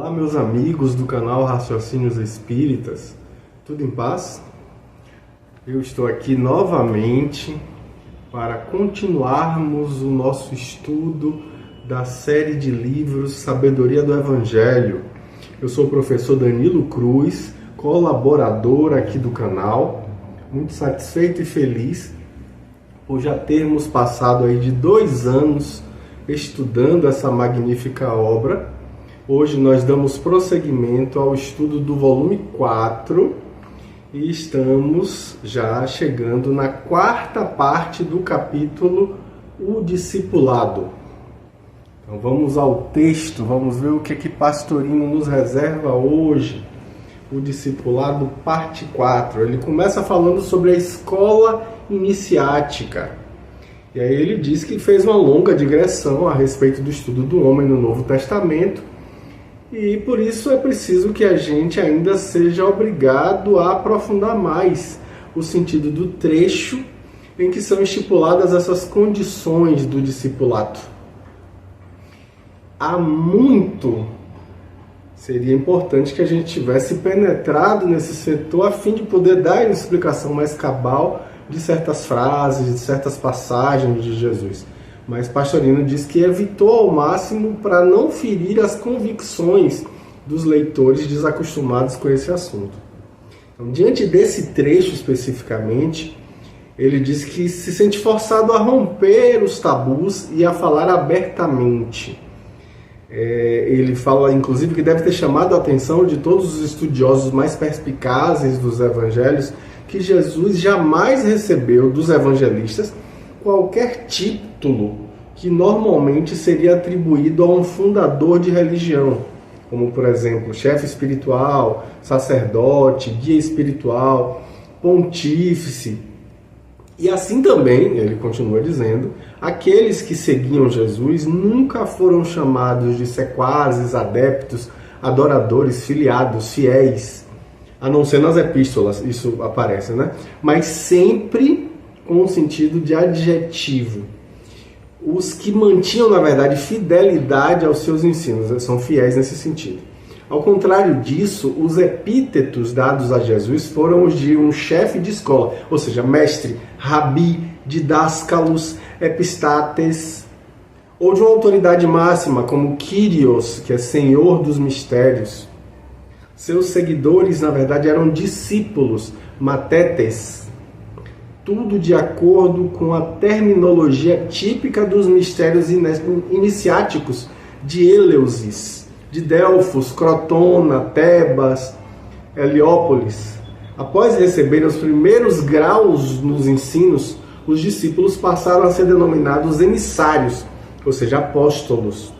Olá, meus amigos do canal Raciocínios Espíritas, tudo em paz? Eu estou aqui novamente para continuarmos o nosso estudo da série de livros Sabedoria do Evangelho. Eu sou o professor Danilo Cruz, colaborador aqui do canal, muito satisfeito e feliz por já termos passado aí de 2 anos estudando essa magnífica obra. Hoje nós damos prosseguimento ao estudo do volume 4 e estamos já chegando na 4ª parte do capítulo O Discipulado. Então vamos ao texto, vamos ver o que Pastorino nos reserva hoje. O Discipulado, parte 4. Ele começa falando sobre a escola iniciática. E aí ele diz que fez uma longa digressão a respeito do estudo do homem no Novo Testamento. E por isso é preciso que a gente ainda seja obrigado a aprofundar mais o sentido do trecho em que são estipuladas essas condições do discipulado. Há muito seria importante que a gente tivesse penetrado nesse setor a fim de poder dar uma explicação mais cabal de certas frases, de certas passagens de Jesus. Mas Pastorino diz que evitou ao máximo para não ferir as convicções dos leitores desacostumados com esse assunto. Então, diante desse trecho especificamente, ele diz que se sente forçado a romper os tabus e a falar abertamente. Ele fala, inclusive, que deve ter chamado a atenção de todos os estudiosos mais perspicazes dos evangelhos que Jesus jamais recebeu dos evangelistas qualquer título que normalmente seria atribuído a um fundador de religião, como, por exemplo, chefe espiritual, sacerdote, guia espiritual, pontífice. E assim também, ele continua dizendo, aqueles que seguiam Jesus nunca foram chamados de sequazes, adeptos, adoradores, filiados, fiéis, a não ser nas epístolas, isso aparece, né? Mas sempre com o sentido de adjetivo. Os que mantinham, na verdade, fidelidade aos seus ensinos, são fiéis nesse sentido. Ao contrário disso, os epítetos dados a Jesus foram os de um chefe de escola, ou seja, mestre, rabi, didáscalos, epistates, ou de uma autoridade máxima, como Kyrios, que é Senhor dos Mistérios. Seus seguidores, na verdade, eram discípulos, matetes, tudo de acordo com a terminologia típica dos mistérios iniciáticos de Éleusis, de Delfos, Crotona, Tebas, Heliópolis. Após receberem os primeiros graus nos ensinos, os discípulos passaram a ser denominados emissários, ou seja, apóstolos,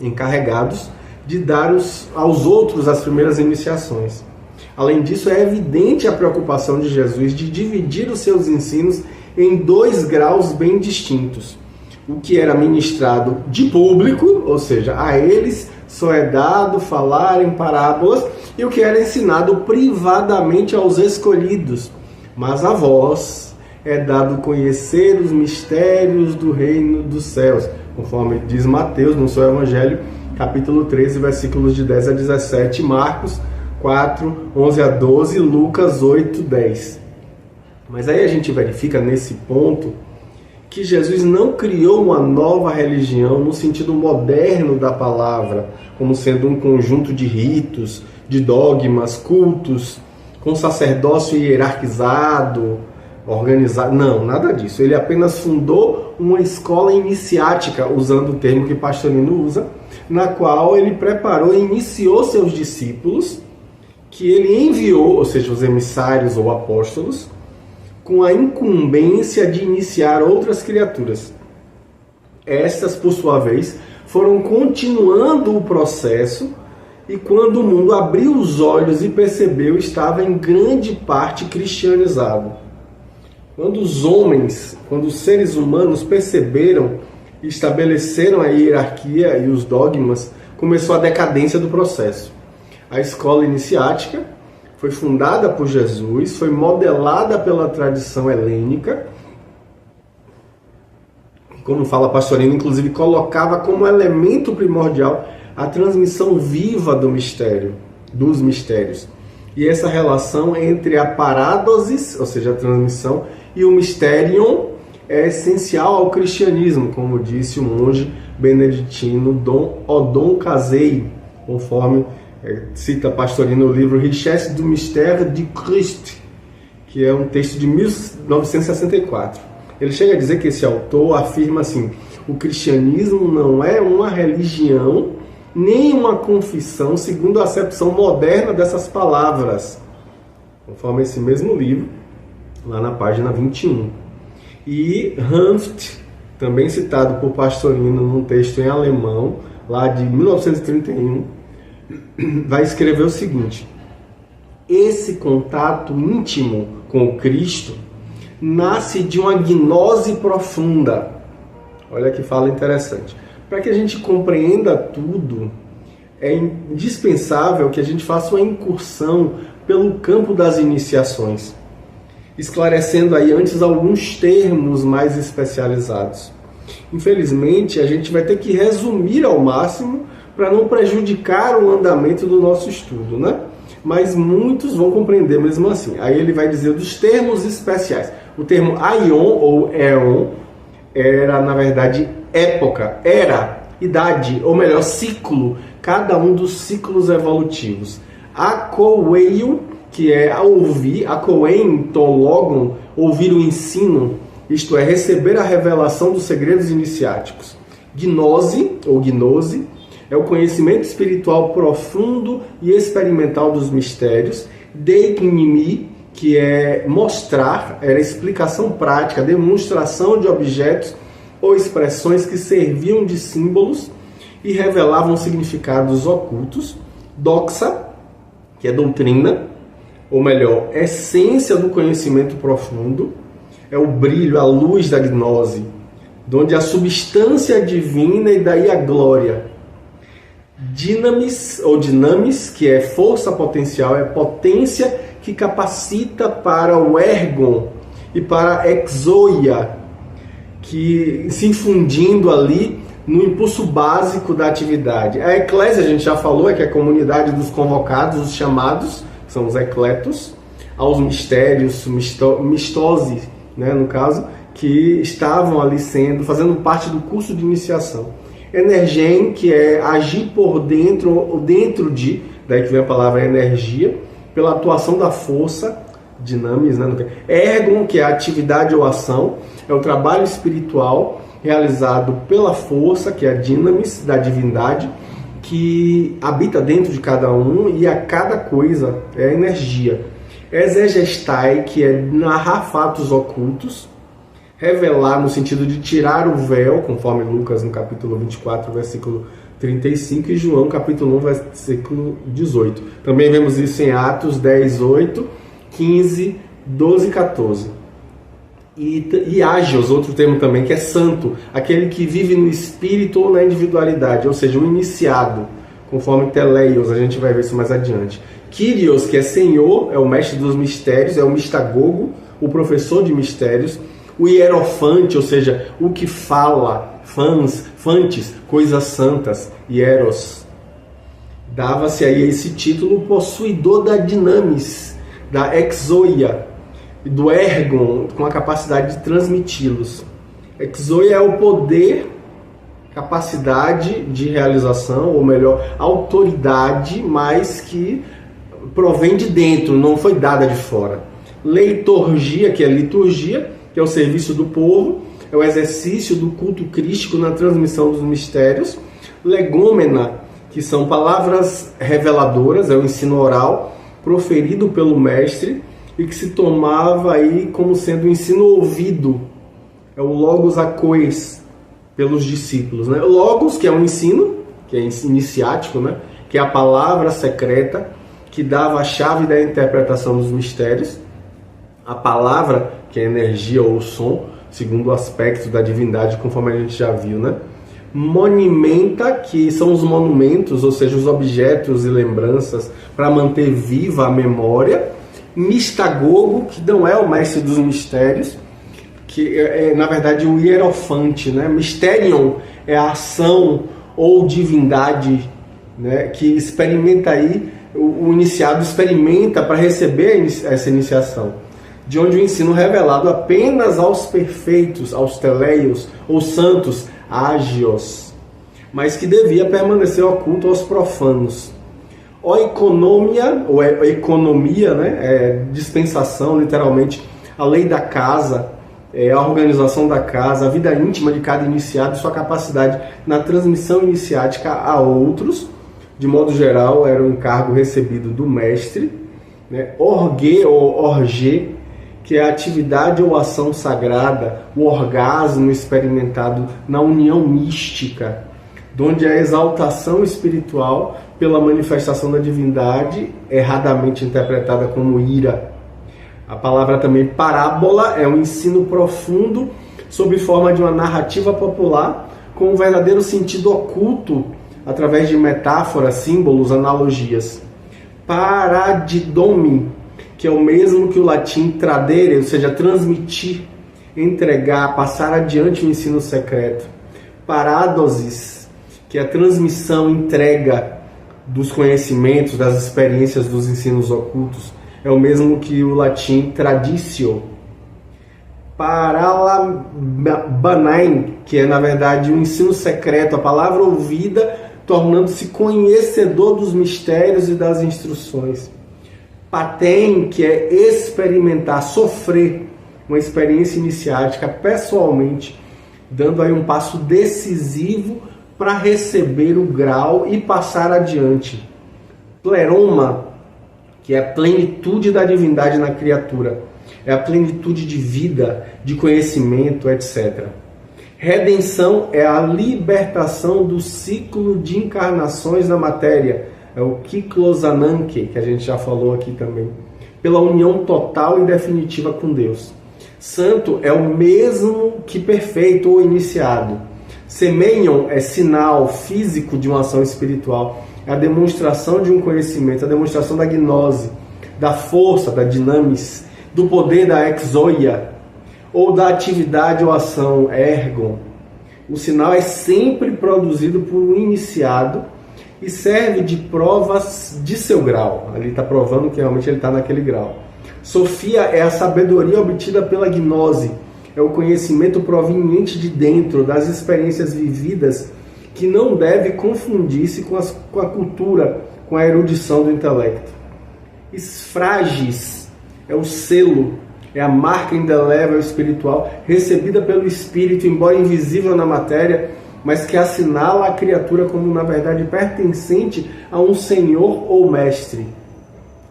encarregados de dar aos outros as primeiras iniciações. Além disso, é evidente a preocupação de Jesus de dividir os seus ensinos em 2 graus bem distintos. O que era ministrado de público, ou seja, a eles só é dado falar em parábolas, e o que era ensinado privadamente aos escolhidos. Mas a vós é dado conhecer os mistérios do reino dos céus, conforme diz Mateus no seu Evangelho, capítulo 13, versículos de 10 a 17, Marcos 4, 11 a 12, Lucas 8, 10. Mas aí a gente verifica nesse ponto que Jesus não criou uma nova religião no sentido moderno da palavra, como sendo um conjunto de ritos, de dogmas, cultos, com sacerdócio hierarquizado, organizado. Não, nada disso. Ele apenas fundou uma escola iniciática, usando o termo que Pastorino usa, na qual ele preparou e iniciou seus discípulos, que ele enviou, ou seja, os emissários ou apóstolos, com a incumbência de iniciar outras criaturas. Estas, por sua vez, foram continuando o processo e quando o mundo abriu os olhos e percebeu, estava em grande parte cristianizado. Quando os seres humanos perceberam e estabeleceram a hierarquia e os dogmas, começou a decadência do processo. A escola iniciática foi fundada por Jesus, foi modelada pela tradição helênica, como fala Pastorino, inclusive colocava como elemento primordial a transmissão viva do mistério, dos mistérios. E essa relação entre a paradosis, ou seja, a transmissão, e o mysterion é essencial ao cristianismo, como disse o monge beneditino Dom Odon Casei, conforme cita Pastorino no livro Richesse du Mystère du Christ, que é um texto de 1964. Ele chega a dizer que esse autor afirma assim: o cristianismo não é uma religião nem uma confissão segundo a acepção moderna dessas palavras, conforme esse mesmo livro, lá na página 21. E Hanft, também citado por Pastorino num texto em alemão, lá de 1931, vai escrever o seguinte: esse contato íntimo com o Cristo nasce de uma gnose profunda. Olha que fala interessante. Para que a gente compreenda tudo, é indispensável que a gente faça uma incursão pelo campo das iniciações, esclarecendo aí antes alguns termos mais especializados. Infelizmente, a gente vai ter que resumir ao máximo para não prejudicar o andamento do nosso estudo, né? Mas muitos vão compreender mesmo assim. Aí ele vai dizer dos termos especiais. O termo aion ou éon era, na verdade, época, era, idade, ou melhor, ciclo, cada um dos ciclos evolutivos. Akoweio, que é ouvir, akoen, tologon, ouvir o ensino, isto é, receber a revelação dos segredos iniciáticos. Gnose, ou gnose, é o conhecimento espiritual profundo e experimental dos mistérios. Deiknimi, que é mostrar, era explicação prática, demonstração de objetos ou expressões que serviam de símbolos e revelavam significados ocultos. Doxa, que é doutrina, ou melhor, essência do conhecimento profundo, é o brilho, a luz da gnose, onde a substância divina e daí a glória. Dinamis, ou dinamis, que é força potencial, é potência que capacita para o ergon e para a exoia, que se infundindo ali no impulso básico da atividade. A eclésia, a gente já falou, é que é a comunidade dos convocados, os chamados, são os ecletos, aos mistérios, mistose, né, no caso, que estavam ali fazendo parte do curso de iniciação. Energem, que é agir por dentro, ou dentro de, daí que vem a palavra energia, pela atuação da força, dinamis, né? Ergon, que é a atividade ou ação, é o trabalho espiritual realizado pela força, que é a dinamis, da divindade, que habita dentro de cada um e a cada coisa é a energia. Exegestai, que é narrar fatos ocultos, revelar no sentido de tirar o véu, conforme Lucas no capítulo 24, versículo 35, e João capítulo 1, versículo 18. Também vemos isso em Atos 10, 8, 15, 12 e 14. E ágios, outro termo também, que é santo, aquele que vive no espírito ou na individualidade, ou seja, o iniciado, conforme Teleios, a gente vai ver isso mais adiante. Kyrios, que é Senhor, é o mestre dos mistérios, é o mistagogo, o professor de mistérios. O hierofante, ou seja, o que fala, fantes, coisas santas, hieros. Dava-se aí esse título possuidor da dinamis, da exoia, do ergon, com a capacidade de transmiti-los. Exoia é o poder, capacidade de realização, ou melhor, autoridade, mas que provém de dentro, não foi dada de fora. Leiturgia, que é liturgia, que é o serviço do povo, é o exercício do culto crístico na transmissão dos mistérios. Legômena, que são palavras reveladoras, é o ensino oral proferido pelo mestre e que se tomava aí como sendo o ensino ouvido, é o logos akois, pelos discípulos, né? O logos, que é o ensino, que é iniciático, né? Que é a palavra secreta que dava a chave da interpretação dos mistérios. A palavra, que é energia ou som, segundo o aspecto da divindade, conforme a gente já viu, né? Monumenta, que são os monumentos, ou seja, os objetos e lembranças para manter viva a memória. Mistagogo, que não é o mestre dos mistérios, que é na verdade o hierofante, né? Mysterion é a ação ou divindade né, que experimenta aí, o iniciado experimenta para receber essa iniciação, de onde o ensino revelado apenas aos perfeitos, aos teleios, ou santos, ágios, mas que devia permanecer oculto aos profanos. Oikonomia, ou economia, né, dispensação, literalmente, a lei da casa, a organização da casa, a vida íntima de cada iniciado e sua capacidade na transmissão iniciática a outros, de modo geral, era o encargo recebido do mestre, né? Orgue ou orge, que é a atividade ou ação sagrada, o orgasmo experimentado na união mística, onde a exaltação espiritual pela manifestação da divindade, erradamente interpretada como ira. A palavra também parábola é um ensino profundo sob forma de uma narrativa popular com um verdadeiro sentido oculto através de metáforas, símbolos, analogias. Paradidome, que é o mesmo que o latim tradere, ou seja, transmitir, entregar, passar adiante o ensino secreto. Paradosis, que é a transmissão, entrega dos conhecimentos, das experiências dos ensinos ocultos, é o mesmo que o latim traditio. Paralabanain, que é na verdade um ensino secreto, a palavra ouvida, tornando-se conhecedor dos mistérios e das instruções. Patem, que é experimentar, sofrer uma experiência iniciática pessoalmente, dando aí um passo decisivo para receber o grau e passar adiante. Pleroma, que é a plenitude da divindade na criatura, é a plenitude de vida, de conhecimento, etc. Redenção é a libertação do ciclo de encarnações na matéria, é o Kiklosananke, que a gente já falou aqui também, pela união total e definitiva com Deus. Santo é o mesmo que perfeito ou iniciado. Semeion é sinal físico de uma ação espiritual, é a demonstração de um conhecimento, a demonstração da gnose, da força, da dinamis, do poder da exoia, ou da atividade ou ação, ergon. O sinal é sempre produzido por um iniciado e serve de provas de seu grau. Ali está provando que realmente ele está naquele grau. Sofia é a sabedoria obtida pela gnose, é o conhecimento proveniente de dentro, das experiências vividas, que não deve confundir-se com a cultura, com a erudição do intelecto. Esfragis é o selo, é a marca indelével espiritual recebida pelo espírito, embora invisível na matéria, mas que assinala a criatura como, na verdade, pertencente a um senhor ou mestre.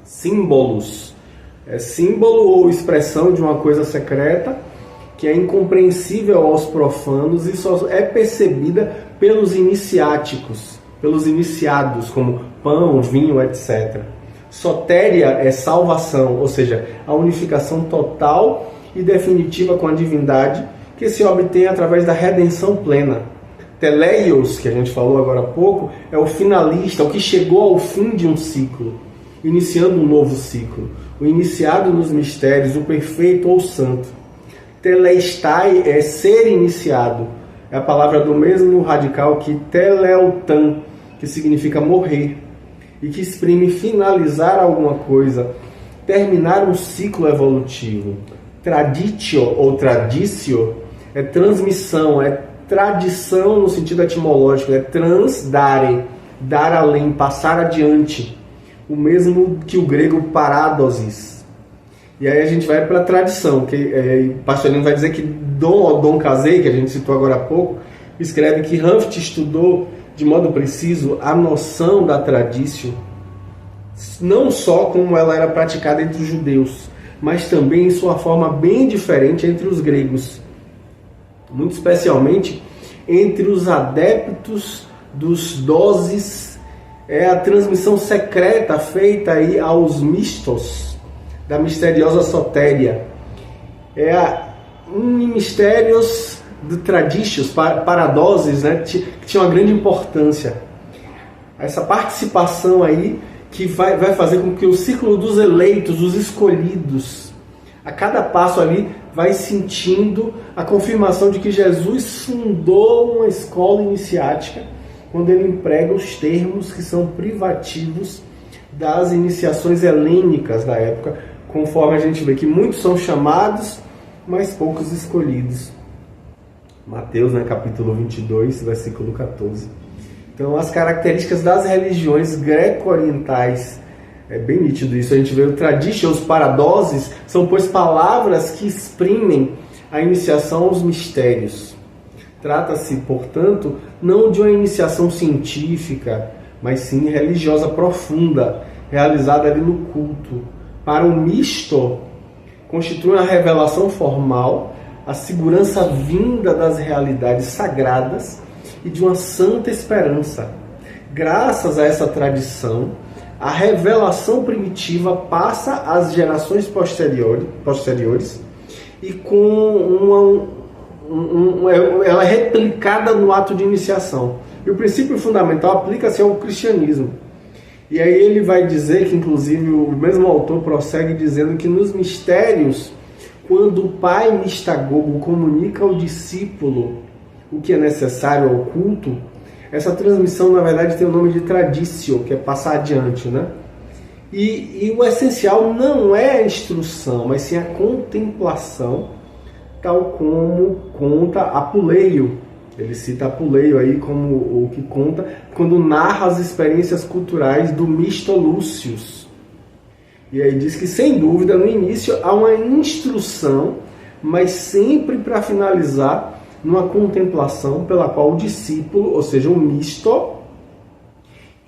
Símbolos é símbolo ou expressão de uma coisa secreta que é incompreensível aos profanos e só é percebida pelos iniciáticos, pelos iniciados, como pão, vinho, etc. Sotéria é salvação, ou seja, a unificação total e definitiva com a divindade que se obtém através da redenção plena. Teleios, que a gente falou agora há pouco, é o finalista, o que chegou ao fim de um ciclo, iniciando um novo ciclo. O iniciado nos mistérios, o perfeito ou santo. Telestai é ser iniciado. É a palavra do mesmo radical que teleutan, que significa morrer, e que exprime finalizar alguma coisa, terminar um ciclo evolutivo. Traditio ou traditio é transmissão, é tradição no sentido etimológico, é transdare, dar além, passar adiante. O mesmo que o grego paradosis. E aí a gente vai para a tradição, que Pastorino vai dizer que Dom Casey, que a gente citou agora há pouco, escreve que Hanft estudou de modo preciso a noção da tradição, não só como ela era praticada entre os judeus, mas também em sua forma bem diferente entre os gregos, muito especialmente entre os adeptos dos doses, é a transmissão secreta feita aí aos mistos, da misteriosa sotéria. Mistérios de traditions, paradoses, né, que tinha uma grande importância. Essa participação aí que vai fazer com que o círculo dos eleitos, dos escolhidos, a cada passo ali vai sentindo a confirmação de que Jesus fundou uma escola iniciática quando ele emprega os termos que são privativos das iniciações helênicas da época, conforme a gente vê que muitos são chamados, mas poucos escolhidos. Mateus, capítulo 22, versículo 14. Então, as características das religiões greco-orientais, é bem nítido isso. A gente vê o tradition, os paradoses, são, pois, palavras que exprimem a iniciação aos mistérios. Trata-se, portanto, não de uma iniciação científica, mas sim religiosa profunda, realizada ali no culto. Para o misto, constitui uma revelação formal, a segurança vinda das realidades sagradas e de uma santa esperança. Graças a essa tradição, a revelação primitiva passa às gerações posteriores e ela é replicada no ato de iniciação. E o princípio fundamental aplica-se ao cristianismo. E aí ele vai dizer que, inclusive, o mesmo autor prossegue dizendo que nos mistérios, quando o pai mistagogo comunica ao discípulo o que é necessário ao culto, essa transmissão, na verdade, tem o nome de traditio, que é passar adiante, E o essencial não é a instrução, mas sim a contemplação, tal como conta Apuleio. Ele cita Apuleio aí como o que conta quando narra as experiências culturais do Misto Lúcius. E aí diz que, sem dúvida, no início há uma instrução, mas sempre para finalizar numa contemplação pela qual o discípulo, ou seja, o misto,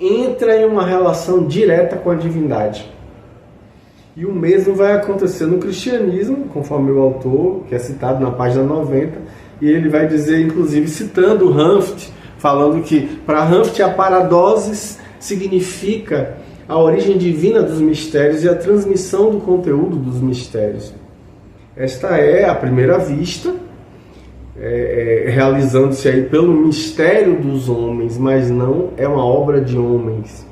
entra em uma relação direta com a divindade. E o mesmo vai acontecer no cristianismo, conforme o autor, que é citado na página 90, e ele vai dizer, inclusive, citando Ranft, falando que para Ranft a paradosis significa a origem divina dos mistérios e a transmissão do conteúdo dos mistérios. Esta é, à primeira vista, realizando-se aí pelo mistério dos homens, mas não é uma obra de homens.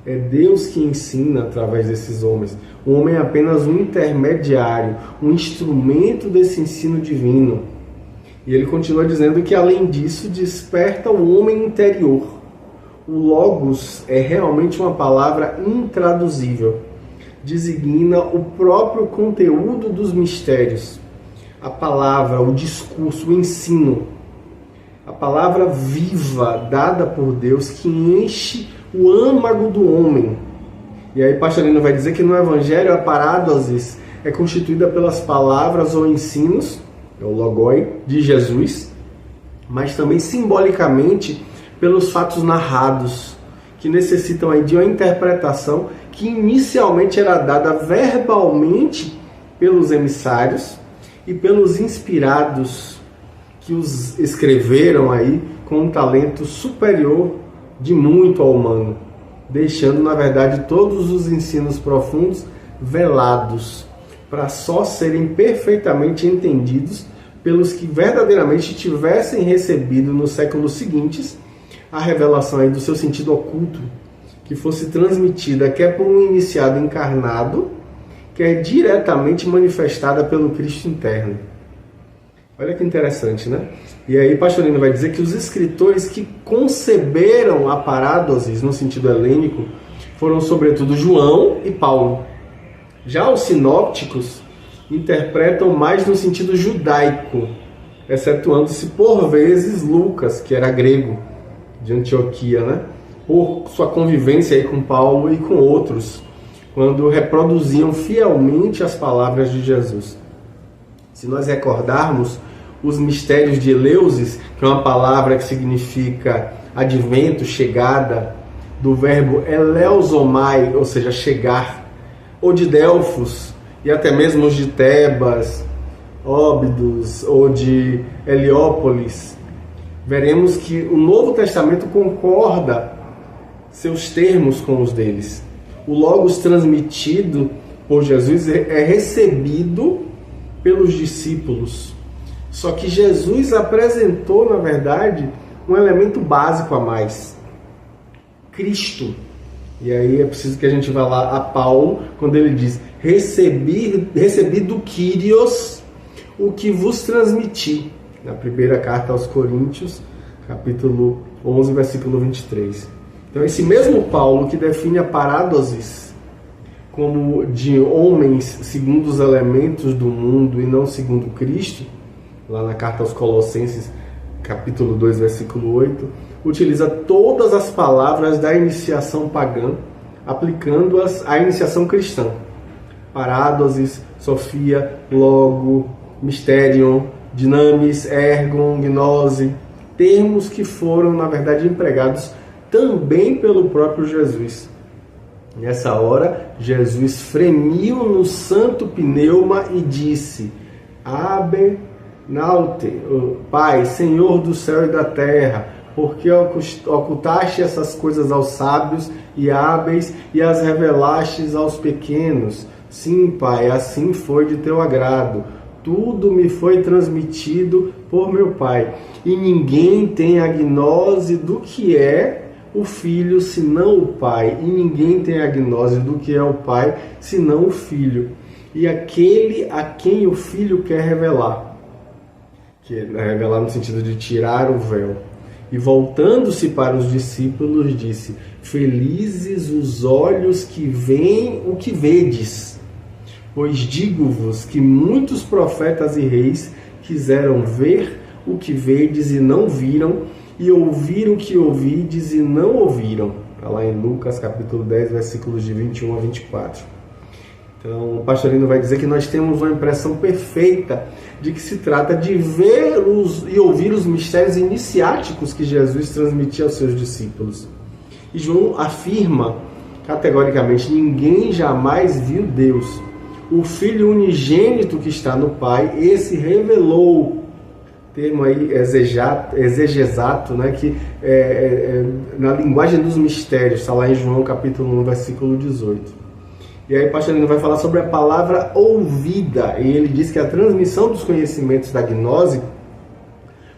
É Deus que ensina através desses homens. O homem é apenas um intermediário, um instrumento desse ensino divino. E ele continua dizendo que, além disso, desperta o homem interior. O Logos é realmente uma palavra intraduzível. Designa o próprio conteúdo dos mistérios. A palavra, o discurso, o ensino. A palavra viva dada por Deus que enche o âmago do homem. E aí Pastorino vai dizer que no Evangelho a parádosis é constituída pelas palavras ou ensinos, é o logoi, de Jesus, mas também simbolicamente pelos fatos narrados, que necessitam aí de uma interpretação que inicialmente era dada verbalmente pelos emissários e pelos inspirados que os escreveram aí com um talento superior de muito ao humano, deixando, na verdade, todos os ensinos profundos velados, para só serem perfeitamente entendidos pelos que verdadeiramente tivessem recebido nos séculos seguintes a revelação aí do seu sentido oculto, que fosse transmitida quer por um iniciado encarnado, quer diretamente manifestada pelo Cristo interno. Olha que interessante, né? E aí Pastorino vai dizer que os escritores que conceberam a parádosis no sentido helênico foram sobretudo João e Paulo. Já os sinópticos interpretam mais no sentido judaico, excetuando-se por vezes Lucas, que era grego, de Antioquia, né? Por sua convivência aí com Paulo e com outros, quando reproduziam fielmente as palavras de Jesus. Se nós recordarmos os mistérios de Eleusis, que é uma palavra que significa advento, chegada, do verbo eleusomai, ou seja, chegar, ou de Delfos, e até mesmo os de Tebas, Óbidos, ou de Heliópolis, veremos que o Novo Testamento concorda seus termos com os deles. O Logos transmitido por Jesus é recebido pelos discípulos. Só que Jesus apresentou, na verdade, um elemento básico a mais: Cristo. E aí é preciso que a gente vá lá a Paulo, quando ele diz: recebi do Kyrios o que vos transmiti. Na primeira carta aos Coríntios, capítulo 11, versículo 23. Então esse mesmo Paulo que define a parádosis como de homens segundo os elementos do mundo e não segundo Cristo, lá na carta aos Colossenses, capítulo 2, versículo 8, utiliza todas as palavras da iniciação pagã, aplicando-as à iniciação cristã. Parádosis, sofia, logo, mysterion, dinamis, ergon, gnose, termos que foram, na verdade, empregados também pelo próprio Jesus. Nessa hora, Jesus fremiu no santo pneuma e disse: Abe Naute, Pai, Senhor do céu e da terra, porque ocultaste essas coisas aos sábios e hábeis e as revelaste aos pequenos. Sim, Pai, assim foi de teu agrado. Tudo me foi transmitido por meu Pai. E ninguém tem a gnose do que é o Filho, senão o Pai. E ninguém tem a gnose do que é o Pai, senão o Filho. E aquele a quem o Filho quer revelar. Que é revelar no sentido de tirar o véu. E voltando-se para os discípulos, disse: Felizes os olhos que veem o que vedes. Pois digo-vos que muitos profetas e reis quiseram ver o que vedes e não viram, e ouvir o que ouvides e não ouviram. Está lá em Lucas capítulo 10, versículos de 21 a 24. Então, o pastorino vai dizer que nós temos uma impressão perfeita de que se trata de ver e ouvir os mistérios iniciáticos que Jesus transmitia aos seus discípulos. E João afirma categoricamente: ninguém jamais viu Deus. O Filho unigênito que está no Pai, esse revelou. Termo aí exegesato, né, que na linguagem dos mistérios, está lá em João capítulo 1, versículo 18. E aí o pastorino vai falar sobre a palavra ouvida, e ele diz que a transmissão dos conhecimentos da gnose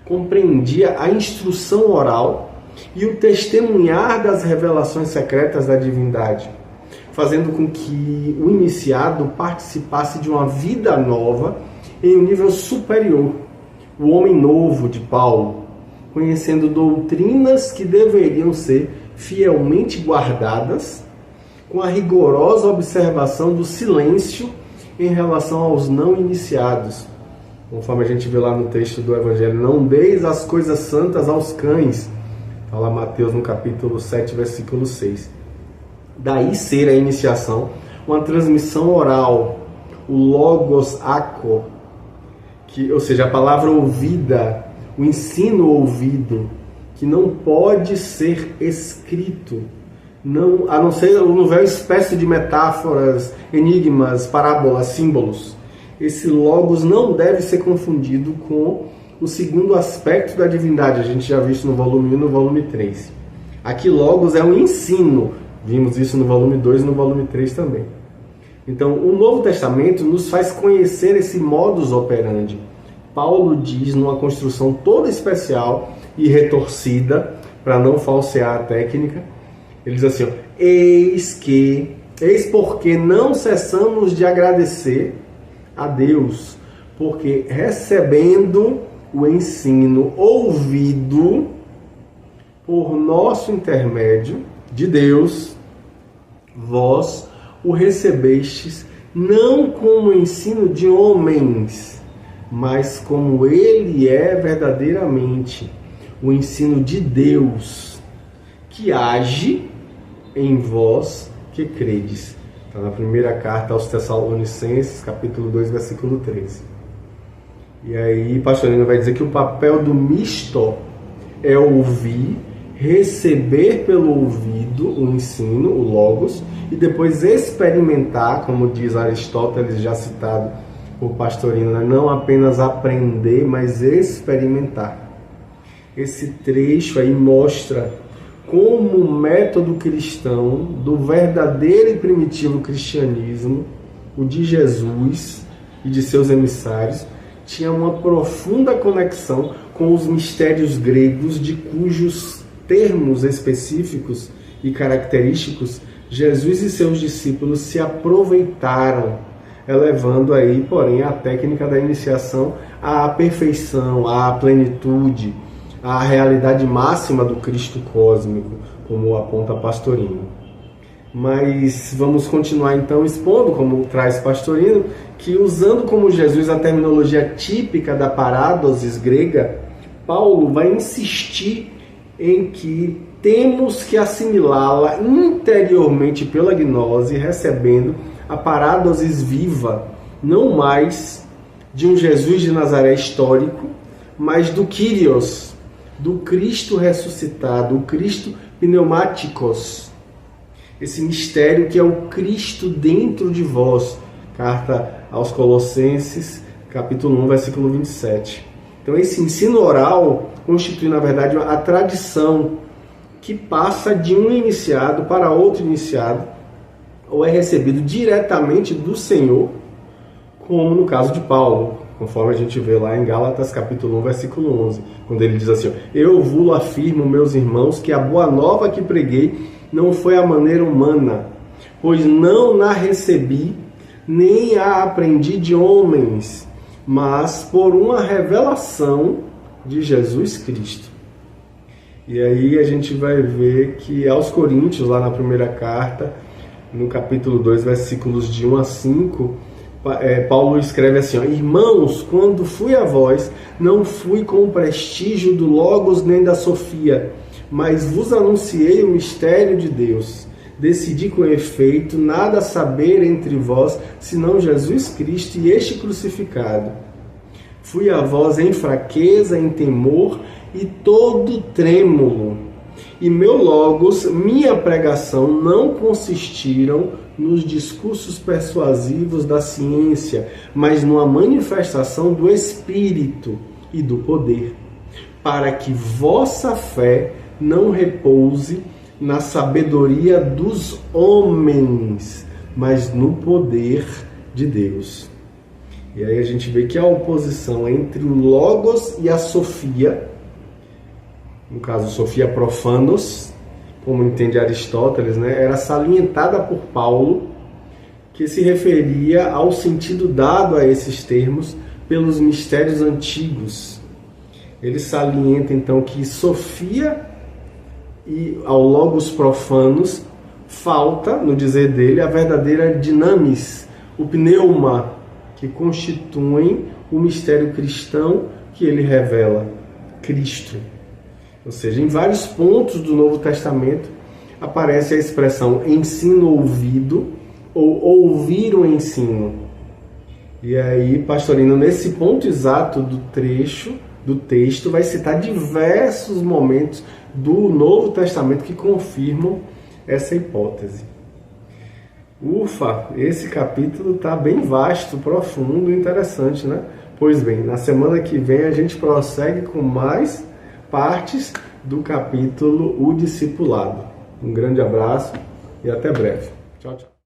compreendia a instrução oral e o testemunhar das revelações secretas da divindade, fazendo com que o iniciado participasse de uma vida nova em um nível superior. O homem novo de Paulo, conhecendo doutrinas que deveriam ser fielmente guardadas, com a rigorosa observação do silêncio em relação aos não iniciados. Conforme a gente vê lá no texto do Evangelho: não deis as coisas santas aos cães. Fala Mateus no capítulo 7, versículo 6. Daí ser a iniciação uma transmissão oral, o logos ako, ou seja, a palavra ouvida, o ensino ouvido, que não pode ser escrito, a não ser uma espécie de metáforas, enigmas, parábolas, símbolos. Esse logos não deve ser confundido com o segundo aspecto da divindade. A gente já viu isso no volume 1 e no volume 3. Aqui logos é um ensino. Vimos isso no volume 2 e no volume 3 também. Então, o Novo Testamento nos faz conhecer esse modus operandi. Paulo diz, numa construção toda especial e retorcida, para não falsear a técnica, ele diz assim: ó, eis porque não cessamos de agradecer a Deus, porque recebendo o ensino ouvido por nosso intermédio de Deus, vós o recebestes não como ensino de homens, mas como ele é verdadeiramente, o ensino de Deus, que age em vós que credes. Está na primeira carta aos Tessalonicenses, capítulo 2, versículo 13. E aí, pastorino vai dizer que o papel do misto é ouvir, receber pelo ouvido o ensino, o logos, e depois experimentar, como diz Aristóteles, já citado por pastorino, né? Não apenas aprender, mas experimentar. Esse trecho aí mostra como o método cristão do verdadeiro e primitivo cristianismo, o de Jesus e de seus emissários, tinha uma profunda conexão com os mistérios gregos, de cujos termos específicos e característicos Jesus e seus discípulos se aproveitaram, elevando aí, porém, a técnica da iniciação à perfeição, à plenitude, a realidade máxima do Cristo cósmico, como aponta Pastorino. Mas vamos continuar então expondo, como traz Pastorino, que usando como Jesus a terminologia típica da parádosis grega, Paulo vai insistir em que temos que assimilá-la interiormente pela gnose, recebendo a parádosis viva, não mais de um Jesus de Nazaré histórico, mas do Kyrios, do Cristo ressuscitado, o Cristo pneumáticos, esse mistério que é o Cristo dentro de vós. Carta aos Colossenses, capítulo 1, versículo 27. Então esse ensino oral constitui, na verdade, a tradição que passa de um iniciado para outro iniciado, ou é recebido diretamente do Senhor, como no caso de Paulo, conforme a gente vê lá em Gálatas capítulo 1, versículo 11, quando ele diz assim: eu vos afirmo, meus irmãos, que a boa nova que preguei não foi a maneira humana, pois não na recebi, nem a aprendi de homens, mas por uma revelação de Jesus Cristo. E aí a gente vai ver que aos Coríntios, lá na primeira carta, no capítulo 2, versículos de 1 a 5, Paulo escreve assim: irmãos, quando fui a vós, não fui com o prestígio do Logos nem da Sofia, mas vos anunciei o mistério de Deus. Decidi com efeito nada saber entre vós, senão Jesus Cristo e este crucificado. Fui a vós em fraqueza, em temor e todo trêmulo. E meu Logos, minha pregação, não consistiram nos discursos persuasivos da ciência, mas numa manifestação do Espírito e do poder, para que vossa fé não repouse na sabedoria dos homens, mas no poder de Deus. E aí a gente vê que a oposição entre o Logos e a Sofia, no caso Sofia profanos, como entende Aristóteles, era salientada por Paulo, que se referia ao sentido dado a esses termos pelos mistérios antigos. Ele salienta então que Sofia e ao Logos profanos falta, no dizer dele, a verdadeira dinamis, o pneuma, que constituem o mistério cristão que ele revela, Cristo. Ou seja, em vários pontos do Novo Testamento aparece a expressão ensino ouvido ou ouvir o ensino. E aí Pastorino, nesse ponto exato do texto, vai citar diversos momentos do Novo Testamento que confirmam essa hipótese. Ufa, esse capítulo está bem vasto, profundo e interessante, né? Pois bem, na semana que vem a gente prossegue com mais partes do capítulo O Discipulado. Um grande abraço e até breve. Tchau, tchau.